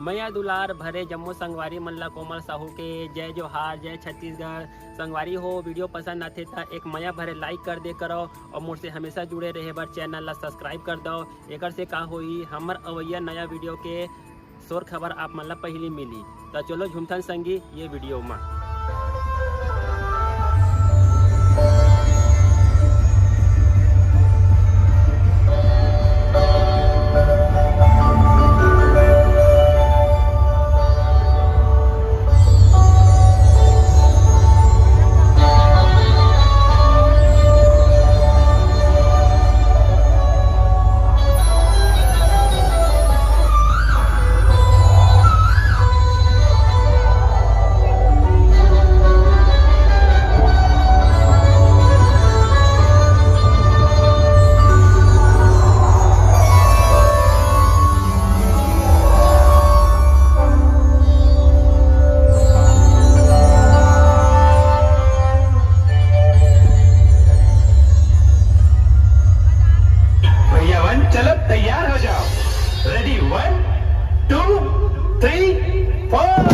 मैया दुलार भरे जम्मू संगवारी मल्ला कोमल साहू के जय जोहार, जय छत्तीसगढ़। संगवारी हो वीडियो पसंद आते था एक मैया भरे लाइक कर दे करो और मुझसे हमेशा जुड़े रहे बर चैनल ला सब्सक्राइब कर दो। एक से का होई हमर अवैया नया वीडियो के शोर खबर आप मन ला पहली मिली। तो चलो झुमथन संगी ये वीडियो में। चलो तैयार हो जाओ। रेडी 1 2 3 4।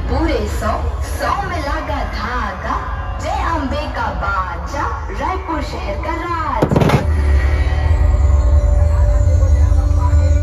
पूरे 100 में लगा धागा। जय अम्बे का बाजा, रायपुर शहर का राजा।